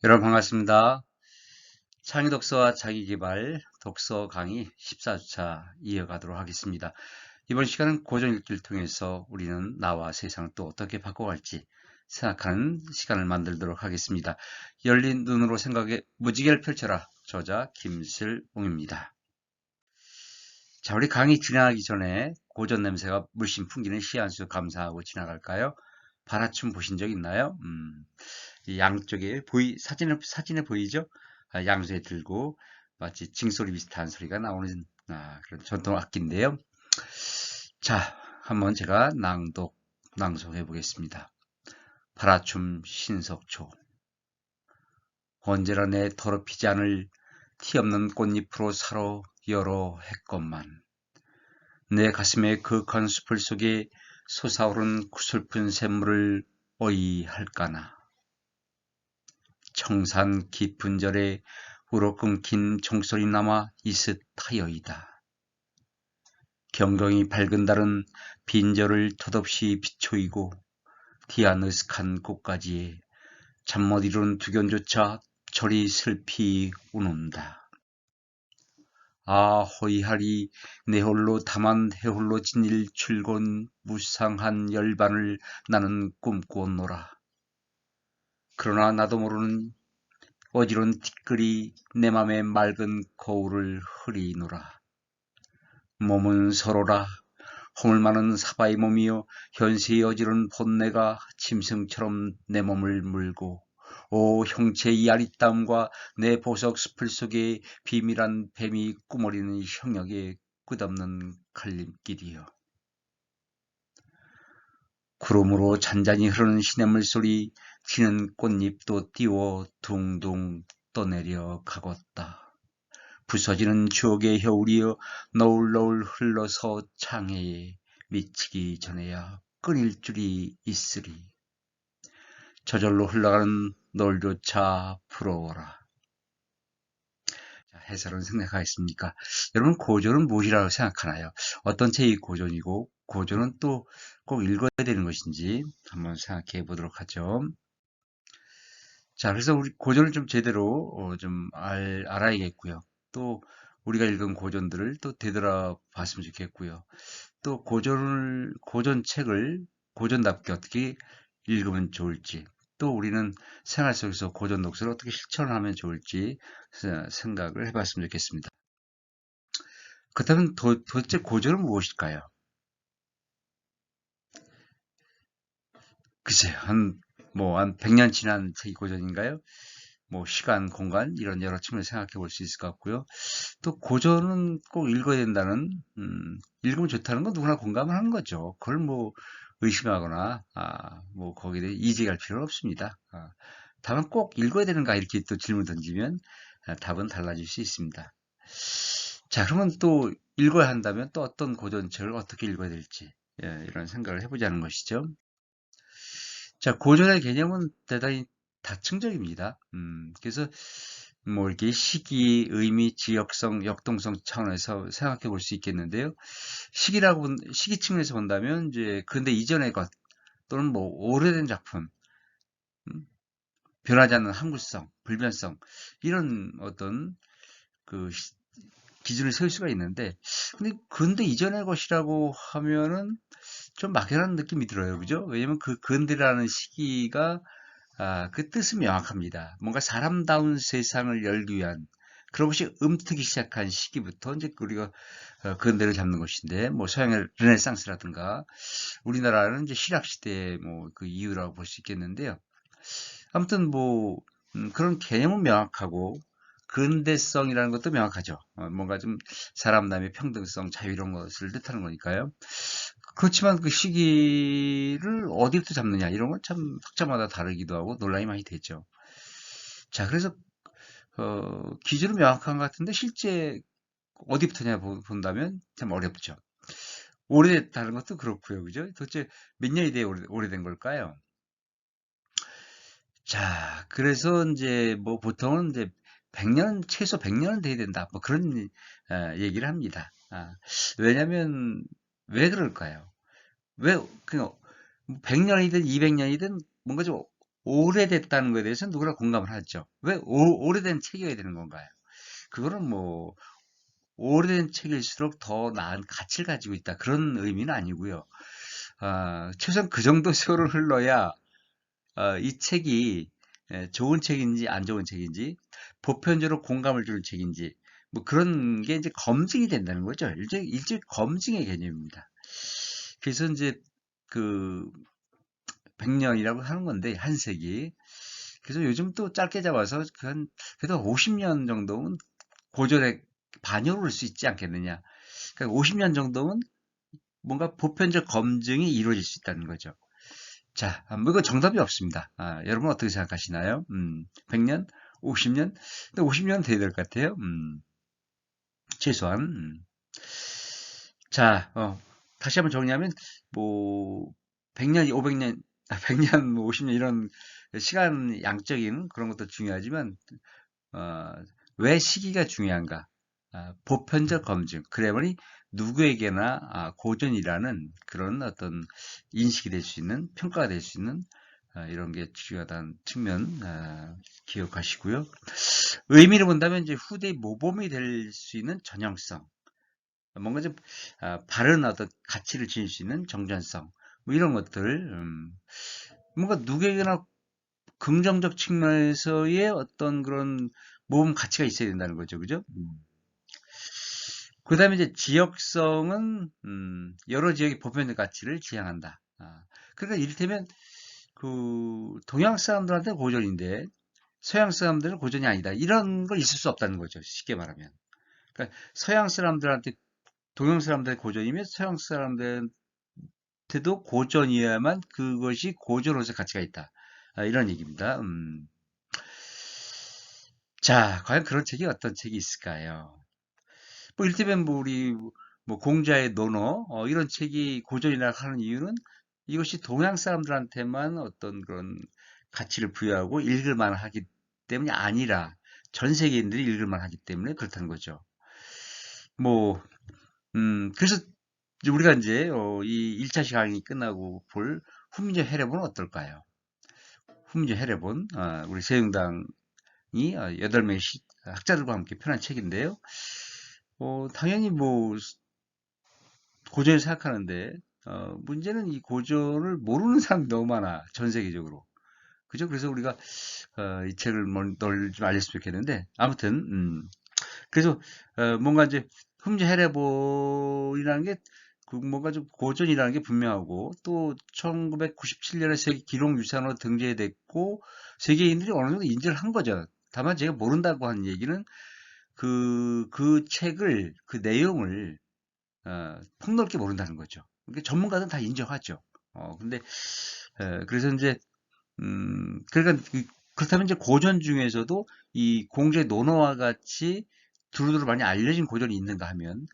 여러분 반갑습니다. 창의독서와 자기계발 독서 강의 14주차 이어가도록 하겠습니다. 이번 시간은 고전 읽기를 통해서 우리는 나와 세상을 또 어떻게 바꿔갈지 생각하는 시간을 만들도록 하겠습니다. 열린 눈으로 생각에 무지개를 펼쳐라. 저자 김슬옹입니다. 자, 우리 강의 진행하기 전에 고전 냄새가 물씬 풍기는 시 한 수 감상하고 지나갈까요? 발화춤 보신 적 있나요? 이 양쪽에 사진에 보이죠? 양손에 들고 마치 징소리 비슷한 소리가 나오는 그런 전통 악기인데요. 자, 한번 제가 낭송해 보겠습니다. 발화춤 신석초. 언제나 내 더럽히지 않을 티 없는 꽃잎으로 사로 여러 했건만 내 가슴에 그윽한 수풀 속에 솟아오른 구슬픈 샘물을 어이할까나. 청산 깊은 절에 우러 끊긴 종소리 남아 이슷하여이다. 경경이 밝은 달은 빈절을 덧없이 비초이고 디아느스한 꽃가지에 잠 못 이룬 두견조차 저리 슬피 우는다. 아 허이하리 내 홀로 다만 해홀로 지닐 출곤 무상한 열반을 나는 꿈꾸었노라. 그러나 나도 모르는 어지러운 티끌이 내 맘에 맑은 거울을 흐리노라. 몸은 서로라 허물 많은 사바의 몸이여 현세의 어지러운 본내가 짐승처럼 내 몸을 물고 오 형체의 아리따움과 내 보석 숲을 속에 비밀한 뱀이 꾸머리는 형역의 끝없는 갈림길이여. 구름으로 잔잔히 흐르는 시냇물 소리 지는 꽃잎도 띄워 둥둥 떠내려 가겄다. 부서지는 추억의 겨울이여 너울너울 흘러서 창해에 미치기 전에야 끊일 줄이 있으리. 저절로 흘러가는 널조차 부러워라. 자, 해설은 생각하겠습니까? 여러분 고전은 무엇이라고 생각하나요? 어떤 책이 고전이고 고전은 또 꼭 읽어야 되는 것인지 한번 생각해 보도록 하죠. 자, 그래서 우리 고전을 좀 제대로 좀 알아야겠고요. 또 우리가 읽은 고전들을 또 되돌아봤으면 좋겠고요. 또 고전책을 고전답게 어떻게 읽으면 좋을지, 또 우리는 생활 속에서 고전 독서를 어떻게 실천하면 좋을지 생각을 해봤으면 좋겠습니다. 그렇다면 도대체 고전은 무엇일까요? 글쎄요, 한 100년 지난 책이 고전인가요? 뭐, 시간, 공간, 이런 여러 측면을 생각해 볼 수 있을 것 같고요. 또 고전은 꼭 읽어야 된다는, 읽으면 좋다는 건 누구나 공감을 하는 거죠. 그걸 뭐 의심하거나, 뭐 거기에 대해 이직할 필요는 없습니다. 다만 꼭 읽어야 되는가 이렇게 또 질문 던지면 답은 달라질 수 있습니다. 자, 그러면 또 읽어야 한다면 또 어떤 고전책을 어떻게 읽어야 될지, 이런 생각을 해보자는 것이죠. 자, 고전의 개념은 대단히 다층적입니다. 그래서 뭐 이렇게 시기, 의미, 지역성, 역동성 차원에서 생각해 볼 수 있겠는데요. 시기 측면에서 본다면 이제 근대 이전의 것 또는 뭐 오래된 작품, 음, 변하지 않는 항구성, 불변성 이런 어떤 그 기준을 세울 수가 있는데, 근데 근대 이전의 것이라고 하면은 좀 막연한 느낌이 들어요, 그죠? 왜냐면 그 근대라는 시기가 그 뜻은 명확합니다. 뭔가 사람다운 세상을 열기 위한 그런 것이 음트기 시작한 시기부터 이제 우리가 근대를 잡는 것인데, 뭐 서양의 르네상스라든가 우리나라는 이제 신학 시대의 뭐 그 이유라고 볼 수 있겠는데요. 아무튼 뭐 그런 개념은 명확하고 근대성이라는 것도 명확하죠. 뭔가 좀 사람남의 평등성, 자유 이런 것을 뜻하는 거니까요. 그렇지만 그 시기를 어디부터 잡느냐 이런 건 참 학자마다 다르기도 하고 논란이 많이 되죠. 자, 그래서 기준은 명확한 것 같은데 실제 어디부터냐 본다면 참 어렵죠. 오래됐다는 것도 그렇고요, 그죠? 도대체 몇 년이 돼야 오래된 걸까요? 자, 그래서 이제 뭐 보통은 이제 100년, 최소 100년은 돼야 된다. 뭐 그런 얘기를 합니다. 왜냐면 왜 그럴까요? 왜 그냥 100년이든 200년이든 뭔가 좀 오래됐다는 것에 대해서 누구나 공감을 하죠. 왜 오래된 책이어야 되는 건가요? 그거는 뭐 오래된 책일수록 더 나은 가치를 가지고 있다, 그런 의미는 아니고요. 최소한 그 정도 세월을 흘러야 이 책이 좋은 책인지 안 좋은 책인지, 보편적으로 공감을 주는 책인지, 뭐 그런 게 이제 검증이 된다는 거죠. 일종의 검증의 개념입니다. 그래서 이제 그 100년이라고 하는 건데, 한 세기. 그래서 요즘 또 짧게 잡아서 그래도 50년 정도면 고전의 반영을 할 수 있지 않겠느냐. 그러니까 50년 정도면 뭔가 보편적 검증이 이루어질 수 있다는 거죠. 자, 뭐 이거 정답이 없습니다. 여러분 어떻게 생각하시나요? 100년? 50년? 근데 50년 돼야 될 것 같아요. 최소한. 자, 다시 한번 정리하면, 뭐, 100년, 500년, 100년, 50년 이런 시간 양적인 그런 것도 중요하지만, 어, 왜 시기가 중요한가? 보편적 검증. 그래버니 누구에게나 고전이라는 그런 어떤 인식이 될 수 있는, 평가가 될 수 있는 이런 게 중요하다는 측면 기억하시고요. 의미를 본다면 이제 후대의 모범이 될 수 있는 전형성, 뭔가 좀 바른 어떤 가치를 지닐 수 있는 정전성, 뭐 이런 것들, 뭔가 누구에게나 긍정적 측면에서의 어떤 그런 모범 가치가 있어야 된다는 거죠, 그죠? 그 다음에 이제 지역성은 여러 지역의 보편적 가치를 지향한다. 그러니까 이를테면 그 동양 사람들한테 고전인데 서양 사람들은 고전이 아니다, 이런 걸 있을 수 없다는 거죠, 쉽게 말하면. 그러니까 서양 사람들한테 동양 사람들의 고전이면 서양 사람들한테도 고전이어야만 그것이 고전으로서 가치가 있다, 이런 얘기입니다. 자, 과연 그런 책이 어떤 책이 있을까요? 뭐 이를테면 뭐 우리 뭐 공자의 논어, 이런 책이 고전이라 하는 이유는 이것이 동양 사람들한테만 어떤 그런 가치를 부여하고 읽을 만하기 때문이 아니라 전 세계인들이 읽을 만하기 때문에 그렇다는 거죠. 뭐 그래서 이제 우리가 이제 이 1차 시간이 끝나고 볼 후민적 해례본은 어떨까요? 후민적 해례본, 우리 세종당이 8명의 학자들과 함께 펴낸 책인데요. 당연히 뭐 고전을 생각하는데, 문제는 이 고전을 모르는 사람이 너무 많아, 전 세계적으로. 그죠? 그래서 우리가 이 책을 널리 좀 알렸으면 좋겠는데, 아무튼 그래서 뭔가 이제 흠재 해례본이라는 게 그 뭔가 좀 고전이라는 게 분명하고, 또 1997년에 세계 기록유산으로 등재됐고 세계인들이 어느 정도 인지를 한 거죠. 다만 제가 모른다고 하는 얘기는 그 책을, 그 내용을 폭넓게 모른다는 거죠. 그러니까 전문가들은 다 인정하죠. 근데 그래서 이제 그러니까 그렇다면 이제 고전 중에서도 이 공제 논어와 같이 두루두루 많이 알려진 고전이 있는가 하면,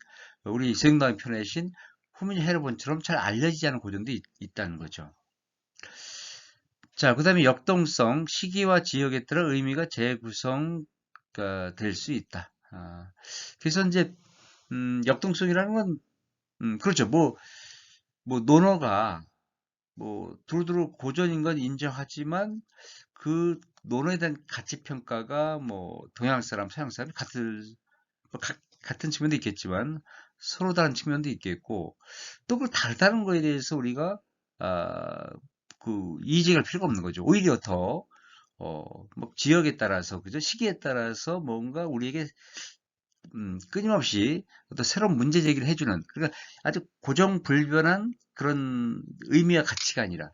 우리 이생당이 펴내신 후미니 헤르본처럼 잘 알려지지 않은 고전도 있다는 거죠. 자, 그 다음에 역동성, 시기와 지역에 따라 의미가 재구성가 될 수 있다. 그래서 이제 역동성이라는 건 그렇죠. 뭐 논어가 뭐 두루두루 고전인 건 인정하지만 그 논어에 대한 가치 평가가 뭐 동양 사람, 서양 사람이 뭐 같은 측면도 있겠지만 서로 다른 측면도 있겠고, 또 그 다르다는 거에 대해서 우리가 아, 그 이의제기할 필요가 없는 거죠. 오히려 더 뭐 지역에 따라서, 그죠? 시기에 따라서 뭔가 우리에게 끊임없이 어떤 새로운 문제 제기를 해주는, 그러니까 아주 고정불변한 그런 의미와 가치가 아니라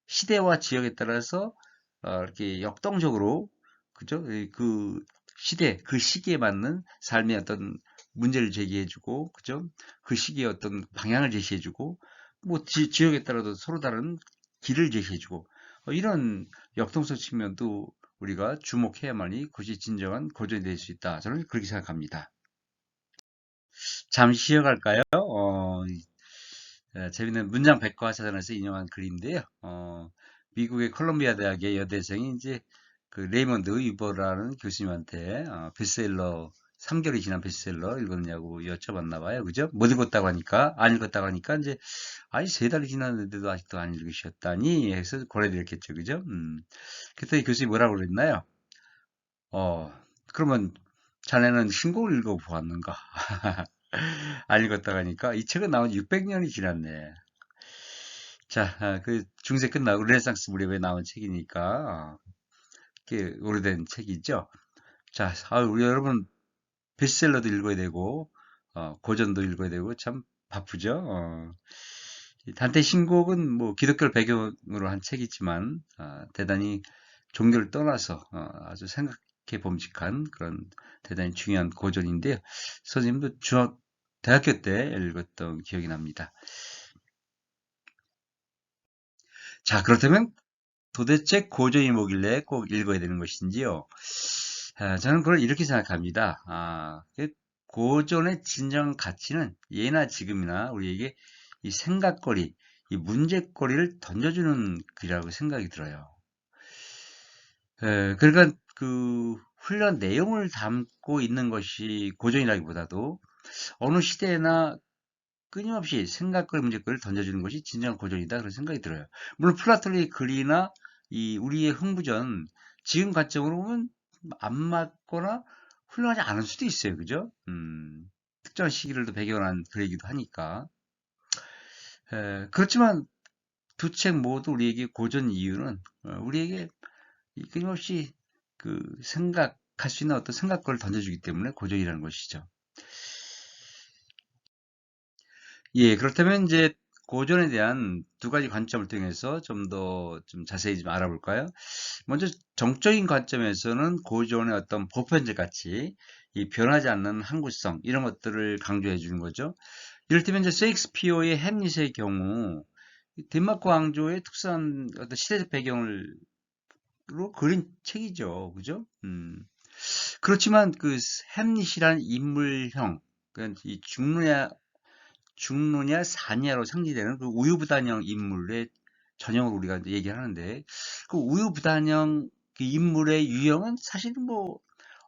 시대와 지역에 따라서 이렇게 역동적으로, 그죠? 그 시대, 그 시기에 맞는 삶의 어떤 문제를 제기해주고, 그죠? 그 시기에 어떤 방향을 제시해주고, 뭐 지역에 따라도 서로 다른 길을 제시해주고, 이런 역동성 측면도 우리가 주목해야만이 그것이 진정한 고전이 될 수 있다, 저는 그렇게 생각합니다. 잠시 쉬어갈까요? 재밌는 문장 백과사전에서 인용한 글인데요. 미국의 콜롬비아 대학의 여대생이 이제 그 레이먼드 위버라는 교수님한테 베스트셀러 3개월이 지난 베스트셀러 읽었냐고 여쭤봤나 봐요. 그죠? 못 읽었다고 하니까, 안 읽었다고 하니까, 이제, 아니, 3달이 지났는데도 아직도 안 읽으셨다니 해서 고려드렸겠죠. 그죠? 그때 교수님이 뭐라고 그랬나요? 어, 그러면 자네는 신곡을 읽어보았는가? 안 읽었다고 하니까, 이 책은 나온 지 600년이 지났네. 자, 그 중세 끝나고 르네상스 무렵에 나온 책이니까, 꽤 오래된 책이죠. 자, 우리 여러분 베스트셀러도 읽어야 되고 고전도 읽어야 되고 참 바쁘죠. 이 단테 신곡은 뭐 기독교를 배경으로 한 책이지만 대단히 종교를 떠나서 아주 생각해 봄직한 그런 대단히 중요한 고전인데요. 선생님도 대학교 때 읽었던 기억이 납니다. 자, 그렇다면 도대체 고전이 뭐길래 꼭 읽어야 되는 것인지요? 저는 그걸 이렇게 생각합니다. 고전의 진정 가치는 예나 지금이나 우리에게 이 생각거리, 이 문제거리를 던져주는 글이라고 생각이 들어요. 그러니까 그 훈련 내용을 담고 있는 것이 고전이라기보다도 어느 시대나 끊임없이 생각거리, 문제거리를 던져주는 것이 진정한 고전이다 그런 생각이 들어요. 물론 플라톤의 글이나 이 우리의 흥부전 지금 관점으로 보면 안 맞거나 훌륭하지 않을 수도 있어요. 그죠? 특정한 시기를 또 배경으로 한 글이기도 하니까. 그렇지만 두 책 모두 우리에게 고전 이유는 우리에게 끊임없이 그 생각할 수 있는 어떤 생각거리를 던져주기 때문에 고전이라는 것이죠. 예, 그렇다면 이제 고전에 대한 두 가지 관점을 통해서 좀 더 좀 자세히 좀 알아볼까요? 먼저 정적인 관점에서는 고전의 어떤 보편적 가치, 이 변하지 않는 항구성 이런 것들을 강조해 주는 거죠. 이를테면 이제 셰익스피어의 햄릿의 경우 덴마크 왕조의 특수한 어떤 시대적 배경으로 그린 책이죠, 그죠? 그렇지만 그 햄릿이라는 인물형, 그러니까 이 죽느냐 사냐로 상징되는 그 우유부단형 인물의 전형으로 우리가 이제 얘기를 하는데 그 우유부단형 그 인물의 유형은 사실 뭐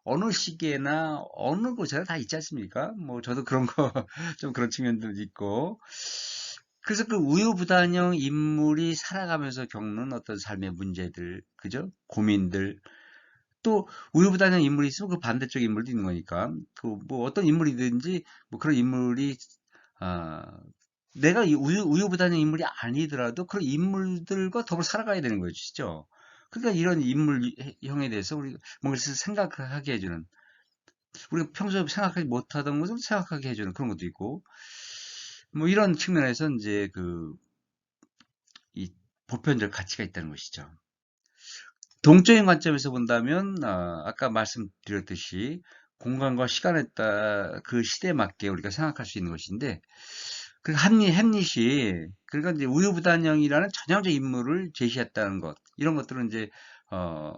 어느 시기에나 어느 곳에나 다 있지 않습니까? 뭐 저도 그런 거 좀 그런 측면도 있고 그래서 그 우유부단형 인물이 살아가면서 겪는 어떤 삶의 문제들, 그죠? 고민들 또 우유부단형 인물이 있으면 그 반대쪽 인물도 있는 거니까 그 뭐 어떤 인물이든지 뭐 그런 인물이 아, 내가 이 우유부단한 인물이 아니더라도 그런 인물들과 더불어 살아가야 되는 것이죠. 그러니까 이런 인물형에 대해서 우리가 뭔가 생각하게 해주는, 우리가 평소에 생각하지 못하던 것을 생각하게 해주는 그런 것도 있고, 뭐 이런 측면에서 이제 이 보편적 가치가 있다는 것이죠. 동적인 관점에서 본다면, 아까 말씀드렸듯이 공간과 시간에 따라 그 시대에 맞게 우리가 생각할 수 있는 것인데, 그 햄릿이 그러니까 이제 우유부단형이라는 전형적 인물을 제시했다는 것 이런 것들은 이제 어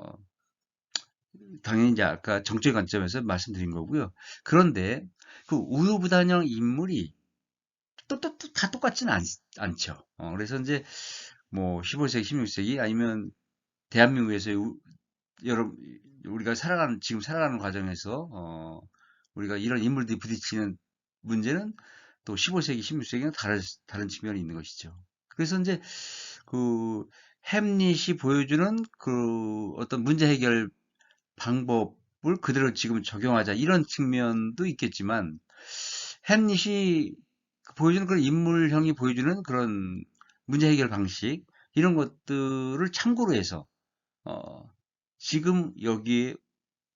당연히 이제 아까 정적인 관점에서 말씀드린 거고요. 그런데 그 우유부단형 인물이 또 다 똑같지는 않죠. 그래서 이제 뭐 15세기, 16세기 아니면 대한민국에서 여러 우리가 지금 살아가는 과정에서 우리가 이런 인물들이 부딪히는 문제는 또 15세기, 16세기는 다른 측면이 있는 것이죠. 그래서 이제 그 햄릿이 보여주는 그 어떤 문제 해결 방법을 그대로 지금 적용하자 이런 측면도 있겠지만 햄릿이 보여주는 그런 인물형이 보여주는 그런 문제 해결 방식 이런 것들을 참고로 해서 어, 지금 여기에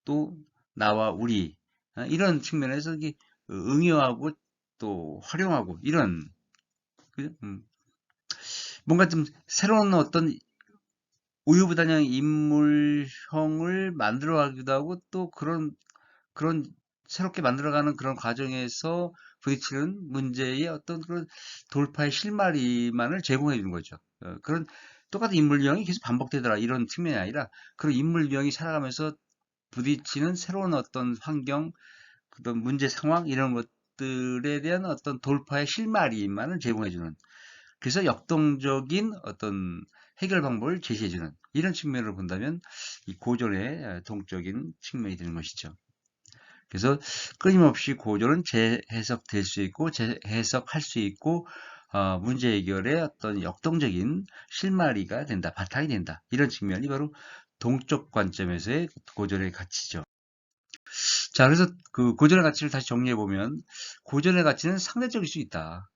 또 나와 우리 이런 측면에서 이게 응용하고 또 활용하고 이런 뭔가 좀 새로운 어떤 우유부단형 인물형을 만들어가기도 하고 또 그런 새롭게 만들어가는 그런 과정에서 부딪히는 문제의 어떤 그런 돌파의 실마리만을 제공해 주는 거죠. 그런 똑같은 인물형이 계속 반복되더라 이런 측면이 아니라 그런 인물형이 살아가면서 부딪히는 새로운 어떤 환경, 어떤 문제 상황 이런 것들에 대한 어떤 돌파의 실마리만을 제공해주는 그래서 역동적인 어떤 해결 방법을 제시해주는 이런 측면으로 본다면 이 고전의 동적인 측면이 되는 것이죠. 그래서 끊임없이 고전은 재해석될 수 있고 재해석할 수 있고 문제 해결의 어떤 역동적인 실마리가 된다, 바탕이 된다. 이런 측면이 바로 동적 관점에서의 고전의 가치죠. 자, 그래서 그 고전의 가치를 다시 정리해 보면 고전의 가치는 상대적일 수 있다.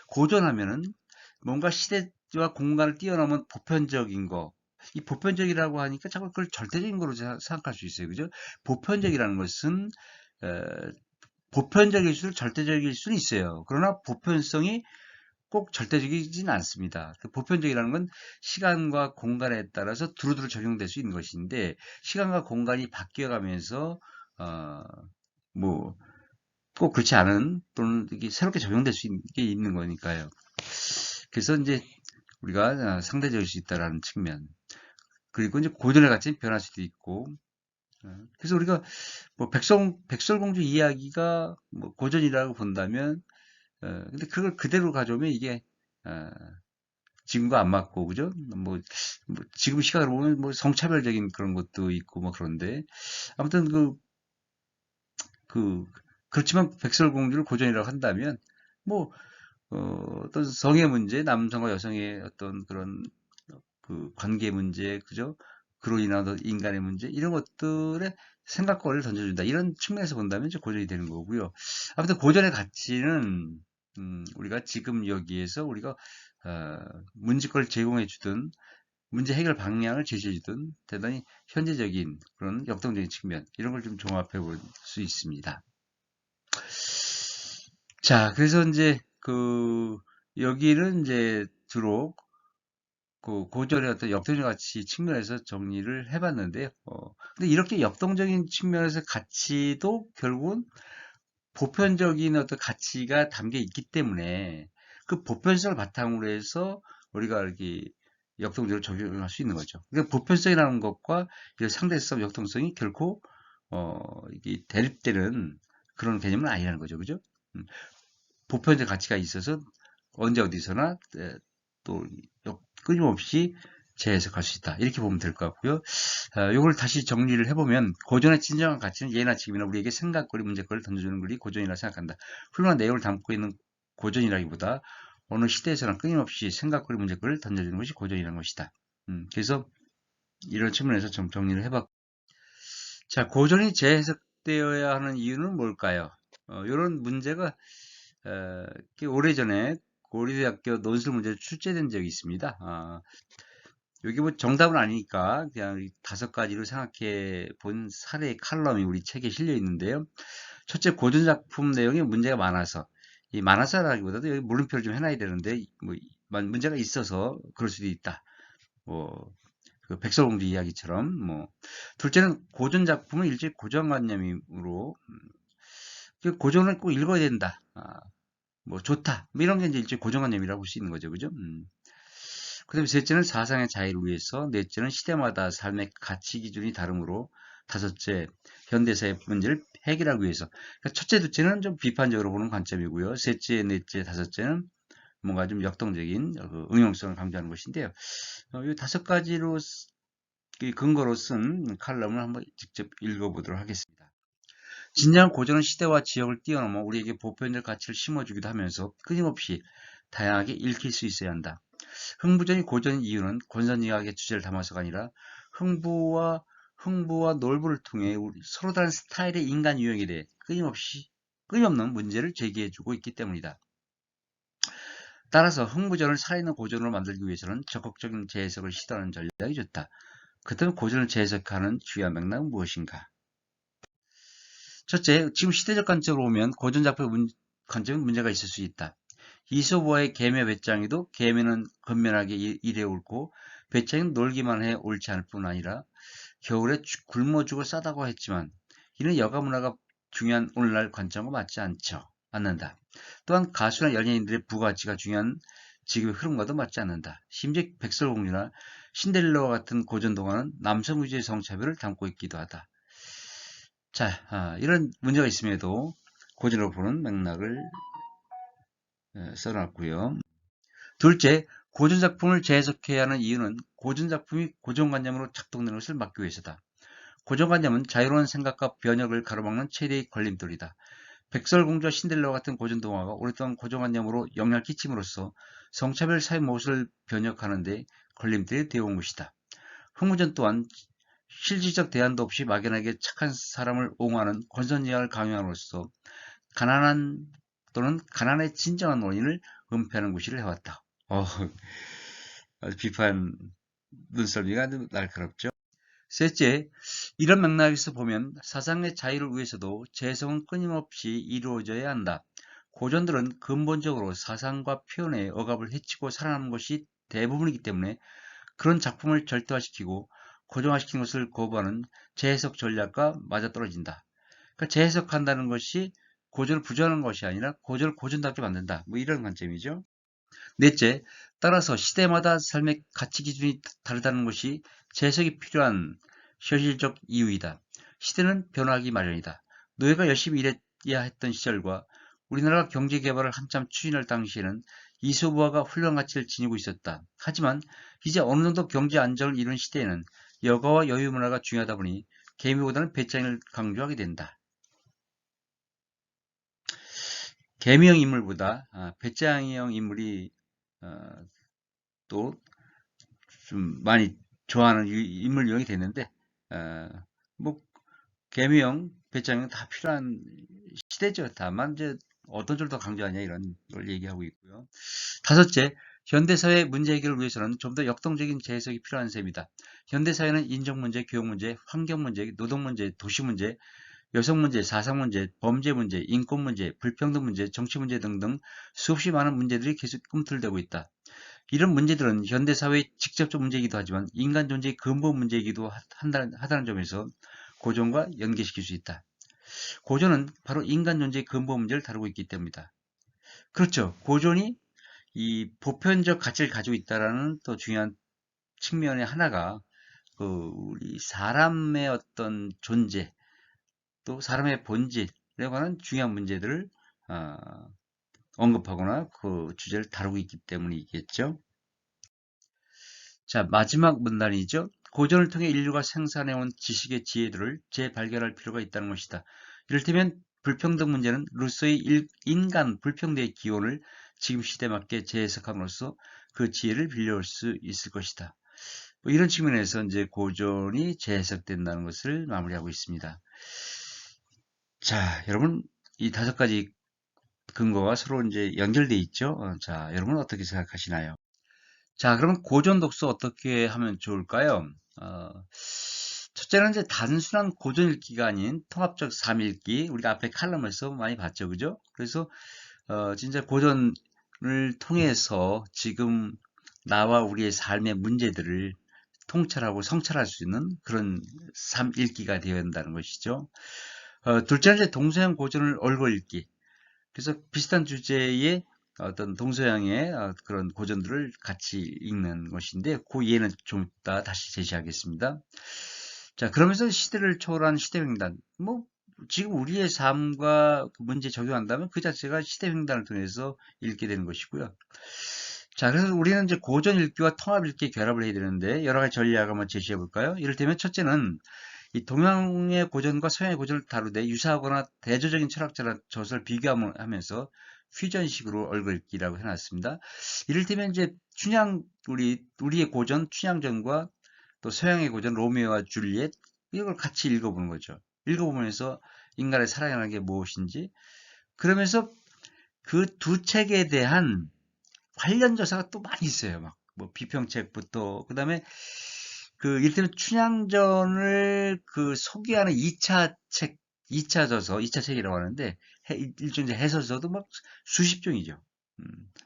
고전하면은 뭔가 시대와 공간을 뛰어넘은 보편적인 거. 이 보편적이라고 하니까 자꾸 그걸 절대적인 거로 생각할 수 있어요. 그죠? 보편적이라는 것은 어, 보편적일수록 절대적일 수는 있어요. 그러나 보편성이 꼭 절대적이진 않습니다. 그 보편적이라는 건 시간과 공간에 따라서 두루두루 적용될 수 있는 것인데 시간과 공간이 바뀌어가면서 어, 뭐 꼭 그렇지 않은 또는 이게 새롭게 적용될 수 있는 거니까요. 그래서 이제 우리가 상대적일 수 있다라는 측면 그리고 이제 고전의 가치는 변할 수도 있고 그래서 우리가 뭐 백설공주 이야기가 뭐 고전이라고 본다면 근데 그걸 그대로 가져오면 이게 어, 지금과 안 맞고 그죠? 뭐 지금 시각으로 보면 뭐 성차별적인 그런 것도 있고 뭐 그런데 아무튼 그 그렇지만 백설공주를 고전이라고 한다면 뭐 어떤 성의 문제, 남성과 여성의 어떤 그런 그 관계 문제, 그죠? 그로 인한 어떤 인간의 문제 이런 것들에 생각거리를 던져준다. 이런 측면에서 본다면 이제 고전이 되는 거고요. 아무튼 고전의 가치는 우리가 지금 여기에서 우리가 문제걸 제공해 주든 문제 해결 방향을 제시해 주든 대단히 현재적인 그런 역동적인 측면 이런 걸 좀 종합해 볼 수 있습니다. 자, 그래서 이제 여기는 이제 주로 그 고전의 어떤 역동적 가치 측면에서 정리를 해봤는데요. 근데 이렇게 역동적인 측면에서 가치도 결국은 보편적인 어떤 가치가 담겨 있기 때문에 그 보편성을 바탕으로 해서 우리가 이렇게 역동적으로 적용할 수 있는 거죠. 그러니까 보편성이라는 것과 이 상대성, 역동성이 결코 이게 대립되는 그런 개념은 아니라는 거죠, 그죠? 음, 보편적 가치가 있어서 언제 어디서나 또 끊임없이 재해석할 수 있다. 이렇게 보면 될 것 같고요. 이걸 다시 정리를 해보면 고전의 진정한 가치는 예나 지금이나 우리에게 생각거리, 문제거리를 던져주는 것이 고전이라 생각한다. 훌륭한 내용을 담고 있는 고전이라기보다 어느 시대에서나 끊임없이 생각거리, 문제거리를 던져주는 것이 고전이라는 것이다. 그래서 이런 측면에서 좀 정리를 해봤고 자, 고전이 재해석되어야 하는 이유는 뭘까요? 이런 문제가 오래전에 고려대학교 논술 문제로 출제된 적이 있습니다. 여기 뭐 정답은 아니니까 그냥 5가지로 생각해 본 사례 칼럼이 우리 책에 실려 있는데요. 첫째, 고전 작품 내용에 문제가 많아서 이 많아서라기보다도 여기 물음표를 좀 해놔야 되는데 뭐 문제가 있어서 그럴 수도 있다. 뭐 그 백설공주 이야기처럼 뭐 둘째는 고전 작품은 일찍 고정관념으로 그 고전을 꼭 읽어야 된다. 뭐 좋다. 뭐 이런 게 이제 일찍 고정관념이라고 볼 수 있는 거죠, 그죠? 그 다음에 셋째는 사상의 자유를 위해서, 넷째는 시대마다 삶의 가치 기준이 다르므로, 다섯째 현대사의 문제를 해결하기 위해서. 그러니까 첫째, 둘째는 좀 비판적으로 보는 관점이고요. 셋째, 넷째, 다섯째는 뭔가 좀 역동적인 응용성을 강조하는 것인데요. 이 5가지로 근거로 쓴 칼럼을 한번 직접 읽어보도록 하겠습니다. 진정한 고전은 시대와 지역을 뛰어넘어 우리에게 보편적 가치를 심어주기도 하면서 끊임없이 다양하게 읽힐 수 있어야 한다. 흥부전이 고전인 이유는 권선징악의 주제를 담아서가 아니라 흥부와 놀부를 통해 서로 다른 스타일의 인간 유형에 대해 끊임없는 문제를 제기해주고 있기 때문이다. 따라서 흥부전을 살아있는 고전으로 만들기 위해서는 적극적인 재해석을 시도하는 전략이 좋다. 그렇다면 고전을 재해석하는 주요한 맥락은 무엇인가? 첫째, 지금 시대적 관점으로 보면 고전 작품의 관점은 문제가 있을 수 있다. 이솝우화의 계매 배짱이도 계매는 건면하게 일해 옳고 배짱이는 놀기만 해 옳지 않을 뿐 아니라 겨울에 굶어 죽어 싸다고 했지만 이는 여가 문화가 중요한 오늘날 관점과 맞지 않는다. 또한 가수나 연예인들의 부가치가 중요한 지금의 흐름과도 맞지 않는다. 심지어 백설공주나 신데렐라와 같은 고전 동화는 남성 위주의 성차별을 담고 있기도 하다. 자, 이런 문제가 있음에도 고전으로 보는 맥락을 써놨고요. 둘째, 고전작품을 재해석해야 하는 이유는 고전작품이 고정관념으로 작동되는 것을 막기 위해서다. 고정관념은 자유로운 생각과 변혁을 가로막는 최대의 걸림돌이다. 백설공주와 신데렐라와 같은 고전동화가 오랫동안 고정관념으로 영향을 끼침으로써 성차별 사회 모습을 변혁하는 데 걸림돌이 되어온 것이다. 흥무전 또한 실질적 대안도 없이 막연하게 착한 사람을 옹호하는 권선징악을 강요함으로써 가난한 또는 가난의 진정한 원인을 은폐하는 구실을 해왔다. 비판 눈썰미가 아주 날카롭죠. 셋째, 이런 맥락에서 보면 사상의 자유를 위해서도 재해석은 끊임없이 이루어져야 한다. 고전들은 근본적으로 사상과 표현의 억압을 해치고 살아남은 것이 대부분이기 때문에 그런 작품을 절대화시키고 고정화시키는 것을 거부하는 재해석 전략과 맞아떨어진다. 그러니까 재해석한다는 것이 고전을 부정하는 것이 아니라 고전을 고전답게 만든다. 뭐 이런 관점이죠. 넷째, 따라서 시대마다 삶의 가치 기준이 다르다는 것이 재해석이 필요한 현실적 이유이다. 시대는 변화하기 마련이다. 노예가 열심히 일해야 했던 시절과 우리나라가 경제개발을 한참 추진할 당시에는 이소부화가 훌륭한 가치를 지니고 있었다. 하지만 이제 어느 정도 경제 안정을 이룬 시대에는 여가와 여유 문화가 중요하다 보니 개미보다는 배짱을 강조하게 된다. 개미형 인물보다 배짱형 인물이 또 좀 많이 좋아하는 인물 유형이 됐는데 뭐 개미형, 배짱형 다 필요한 시대죠. 다만 이제 어떤 걸 더 강조하냐 이런 걸 얘기하고 있고요. 다섯째, 현대사회 문제 해결을 위해서는 좀 더 역동적인 재해석이 필요한 셈이다. 현대사회는 인종문제, 교육문제, 환경문제, 노동문제, 도시문제, 여성문제, 사상문제, 범죄문제, 인권문제, 불평등문제, 정치문제 등등 수없이 많은 문제들이 계속 꿈틀대고 있다. 이런 문제들은 현대사회의 직접적 문제이기도 하지만 인간 존재의 근본 문제이기도 하다는 점에서 고전과 연계시킬 수 있다. 고전은 바로 인간 존재의 근본 문제를 다루고 있기 때문이다. 그렇죠. 고전이 이 보편적 가치를 가지고 있다는 또 중요한 측면의 하나가 우리 사람의 어떤 존재 또 사람의 본질에 관한 중요한 문제들을 어, 언급하거나 그 주제를 다루고 있기 때문이겠죠. 자, 마지막 문단이죠. 고전을 통해 인류가 생산해온 지식의 지혜들을 재발견할 필요가 있다는 것이다. 이를테면 불평등 문제는 루소의 인간 불평등의 기원을 지금 시대에 맞게 재해석함으로써 그 지혜를 빌려올 수 있을 것이다. 뭐 이런 측면에서 이제 고전이 재해석된다는 것을 마무리하고 있습니다. 자, 여러분 이 5가지 근거가 서로 이제 연결돼 있죠. 자, 여러분 어떻게 생각하시나요? 자, 그러면 고전 독서 어떻게 하면 좋을까요? 어, 첫째는 이제 단순한 고전 읽기가 아닌 통합적 삶 읽기. 우리가 앞에 칼럼에서 많이 봤죠, 그죠? 그래서 진짜 고전을 통해서 지금 나와 우리의 삶의 문제들을 통찰하고 성찰할 수 있는 그런 삶 읽기가 되어야 한다는 것이죠. 둘째는 이제 동서양 고전을 얽어 읽기. 그래서 비슷한 주제의 어떤 동서양의 그런 고전들을 같이 읽는 것인데 그 예는 좀 이따 다시 제시하겠습니다. 자, 그러면서 시대를 초월한 시대횡단. 뭐 지금 우리의 삶과 그 문제 적용한다면 그 자체가 시대횡단을 통해서 읽게 되는 것이고요. 자, 그래서 우리는 이제 고전 읽기와 통합 읽기 결합을 해야 되는데 여러 가지 전략을 한번 제시해 볼까요? 이를테면 첫째는 이 동양의 고전과 서양의 고전을 다루되 유사하거나 대조적인 철학자나 저서를 비교하면서 퓨전식으로 얼글기라고 해놨습니다. 이를테면 이제 우리의 고전 춘향전과 또 서양의 고전 로미오와 줄리엣 이걸 같이 읽어보는 거죠. 읽어보면서 인간의 사랑이라는 게 무엇인지 그러면서 그 두 책에 대한 관련 저서가 또 많이 있어요. 막 뭐 비평책부터 그다음에 그 이를테면 춘향전을 그 소개하는 2차 책, 2차 저서, 2차 책이라고 하는데 일종의 해설서도 막 수십 종이죠.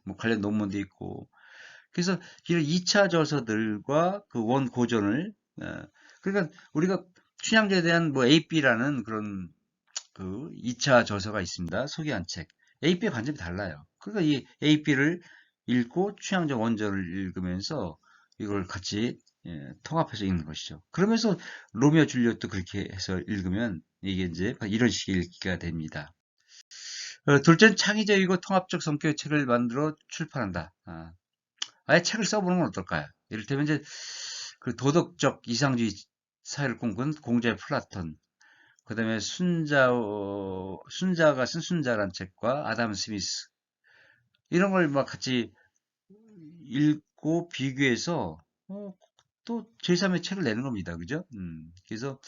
뭐 관련 논문도 있고. 그래서 이런 2차 저서들과 그 원 고전을 그러니까 우리가 춘향전에 대한 뭐 AB라는 그런 그 2차 저서가 있습니다. 소개한 책. AB의 관점이 달라요. 그러니까 이 AB를 읽고 춘향전 원전을 읽으면서 이걸 같이 통합해서 읽는 것이죠. 그러면서 로미오 줄리엣도 그렇게 해서 읽으면 이게 이제 이런 식의 읽기가 됩니다. 둘째는 창의적이고 통합적 성격의 책을 만들어 출판한다. 아예 책을 써보는 건 어떨까요? 이를테면 이제 그 도덕적 이상주의 사회를 꿈꾼 공자의 플라톤, 그 다음에 순자가 쓴 순자란 책과 아담 스미스, 이런 걸 막 같이 읽고 비교해서, 또 제3의 책을 내는 겁니다. 그죠? 그래서,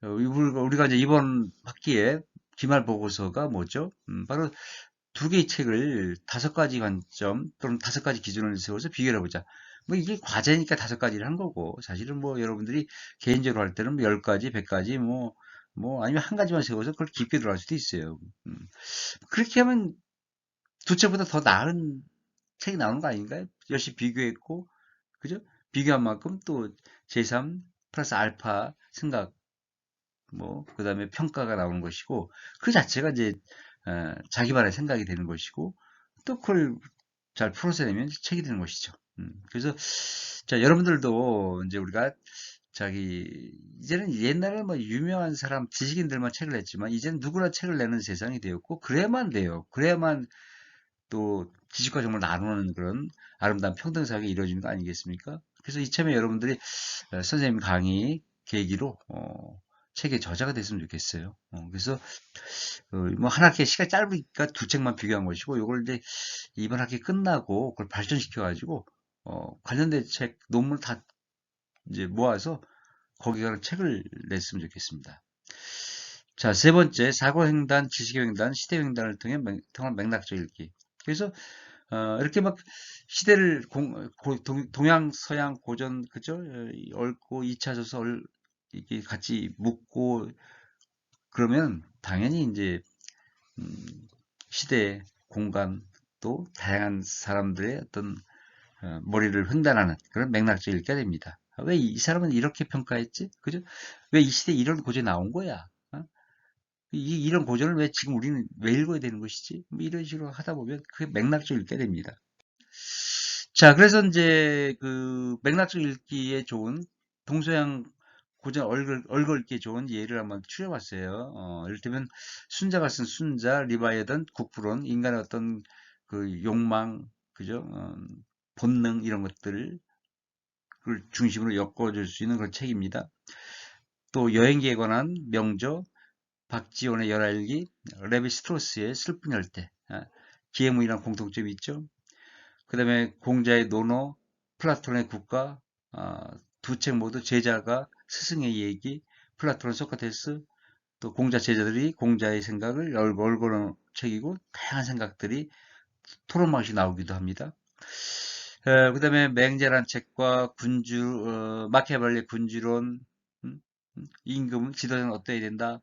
우리가 이제 이번 학기에 기말 보고서가 뭐죠? 바로 두 개의 책을 5가지 관점 또는 5가지 기준을 세워서 비교를 해보자. 뭐 이게 과제니까 5가지를 한 거고, 사실은 뭐 여러분들이 개인적으로 할 때는 뭐 10가지, 100가지, 뭐 아니면 한 가지만 세워서 그걸 깊게 들어갈 수도 있어요. 그렇게 하면 두 책보다 더 나은 책이 나오는 거 아닌가요? 열심히 비교했고, 그죠? 비교한 만큼 또 제3 플러스 알파 생각, 그 다음에 평가가 나오는 것이고, 그 자체가 이제, 자기만의 생각이 되는 것이고, 또 그걸 잘 풀어서 내면 책이 되는 것이죠. 그래서, 자, 여러분들도 이제 우리가 이제는 옛날에 뭐 유명한 사람, 지식인들만 책을 냈지만, 이제는 누구나 책을 내는 세상이 되었고, 그래야만 돼요. 그래야만 또 지식과 정보를 나누는 그런 아름다운 평등사회가 이루어지는 거 아니겠습니까? 그래서 이참에 여러분들이 선생님 강의 계기로 책의 저자가 됐으면 좋겠어요. 그래서 뭐 한 학기 시간 짧으니까 두 책만 비교한 것이고 이걸 이제 이번 학기 끝나고 그걸 발전시켜 가지고 관련된 책 논문 다 이제 모아서 거기 가는 책을 냈으면 좋겠습니다. 자, 세 번째, 사고횡단, 지식의 횡단, 시대횡단을 통한 맥락적 읽기. 그래서 이렇게 막 시대를 동양, 서양, 고전, 그죠? 얽고 2차 저서 이렇게 같이 묶고 그러면 당연히 이제 시대, 공간 또 다양한 사람들의 어떤 머리를 횡단하는 그런 맥락적 읽기가 됩니다. 왜 이 사람은 이렇게 평가했지? 그죠? 왜 이 시대에 이런 고전이 나온 거야? 이런 고전을 왜 지금 우리는 왜 읽어야 되는 것이지? 뭐 이런 식으로 하다 보면 그게 맥락적 읽게 됩니다. 자, 그래서 이제 그 맥락적 읽기에 좋은 동서양 고전 얼글 읽기에 좋은 예를 한번 추려봤어요. 이를테면 순자가 쓴 순자, 리바이어던 국부론, 인간의 어떤 그 욕망, 그죠? 본능 이런 것들을 중심으로 엮어줄 수 있는 그런 책입니다. 또 여행기에 관한 명저, 박지원의 열알기, 레비 스트로스의 슬픈 열대, 기해문이랑 공통점이 있죠. 그 다음에 공자의 논어, 플라톤의 국가, 두 책 모두 제자가 스승의 얘기, 플라톤, 소크라테스, 또 공자 제자들이 공자의 생각을 얼굴은 책이고 다양한 생각들이 토론 방식이 나오기도 합니다. 그 다음에 맹자란 책과 마키아벨리 군주론, 임금, 지도자는 어떠해야 된다.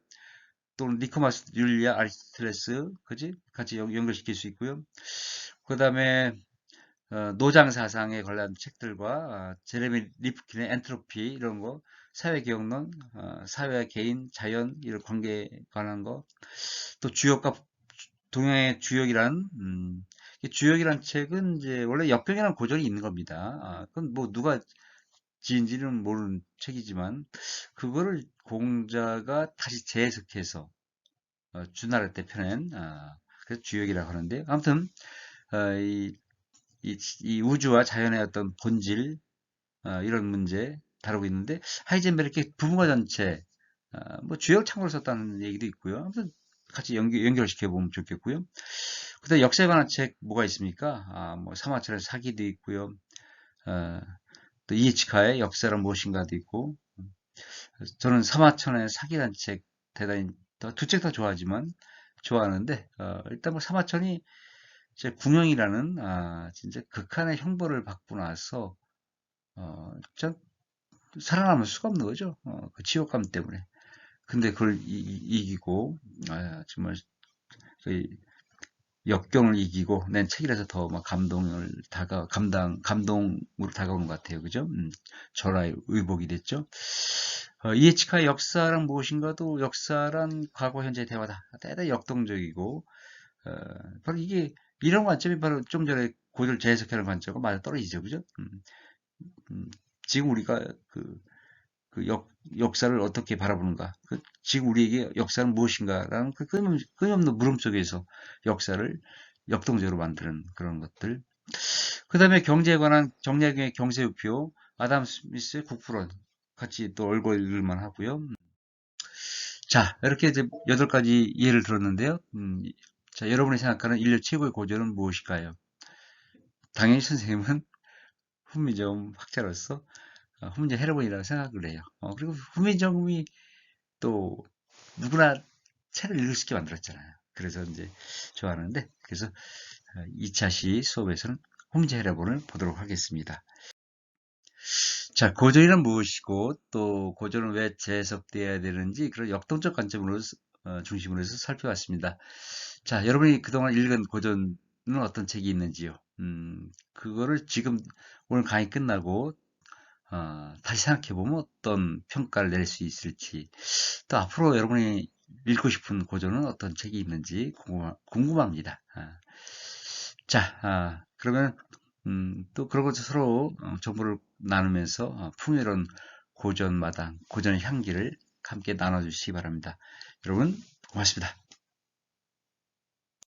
또는 니코마스 율리아 아리스토텔레스, 그지? 같이 연결시킬 수 있고요. 그 다음에 노장 사상에 관련 책들과 제레미 리프킨의 엔트로피 이런 거, 사회개혁론, 사회와 개인, 자연 이런 관계에 관한 거, 또 주역과 동양의 주역이란 주역이란 책은 이제 원래 역병이라는 고전이 있는 겁니다. 그건 뭐 누가 지은지는 모르는 책이지만 그거를 공자가 다시 재해석해서 주나라 때 펴낸 그래서 주역이라고 하는데 아무튼 이, 이 우주와 자연의 어떤 본질 이런 문제 다루고 있는데 하이젠베르크의 부분과 전체 뭐 주역 참고로 썼다는 얘기도 있고요. 아무튼 같이 연결시켜 보면 좋겠고요. 그다음 역사에 관한 책 뭐가 있습니까? 뭐 사마천의 사기도 있고요. 어, 또 이에치카의 역사란 무엇인가도 있고 저는 사마천의 사기란 책 대단히 두 책 다 좋아하지만 좋아하는데 일단 뭐 사마천이 제 궁영이라는 진짜 극한의 형벌을 받고 나서 참 살아남을 수가 없는 거죠. 그 지옥감 때문에. 근데 그걸 이기고 정말 저희 역경을 이기고 낸 책이라서 더 막 감동으로 다가오는 것 같아요. 그죠? 절하의 의복이 됐죠. 이에치카의 역사란 무엇인가도 역사란 과거, 현재, 대화다. 대단히 역동적이고, 바로 이런 관점이 바로 좀 전에 고를 재해석하는 관점과 맞아 떨어지죠. 그죠? 지금 우리가 그 역사를 어떻게 바라보는가? 지금 우리에게 역사는 무엇인가라는 그 끊임없는 물음 속에서 역사를 역동적으로 만드는 그런 것들. 그 다음에 경제에 관한 정약용의 경제우표, 아담 스미스의 국부론. 같이 또 얼굴 읽을만 하고요. 자, 이렇게 이제 8가지 예를 들었는데요. 자, 여러분이 생각하는 인류 최고의 고전은 무엇일까요? 당연히 선생님은 훈민정음 학자로서 훈민정 헤르본이라고 생각을 해요. 그리고 훈민정음이 또 누구나 책을 읽을 수 있게 만들었잖아요. 그래서 이제 좋아하는데, 그래서 2차 시 수업에서는 훈민정 헤르본을 보도록 하겠습니다. 자, 고전이란 무엇이고 또 고전은 왜 재해석되어야 되는지 그런 역동적 관점으로 중심으로 해서 살펴봤습니다. 자, 여러분이 그동안 읽은 고전은 어떤 책이 있는지요? 그거를 지금 오늘 강의 끝나고 다시 생각해보면 어떤 평가를 내릴 수 있을지, 또 앞으로 여러분이 읽고 싶은 고전은 어떤 책이 있는지 궁금합니다. 자, 그러면 또 그런 것도 서로 정보를 나누면서 풍요로운 고전마당, 고전의 향기를 함께 나눠주시기 바랍니다. 여러분, 고맙습니다.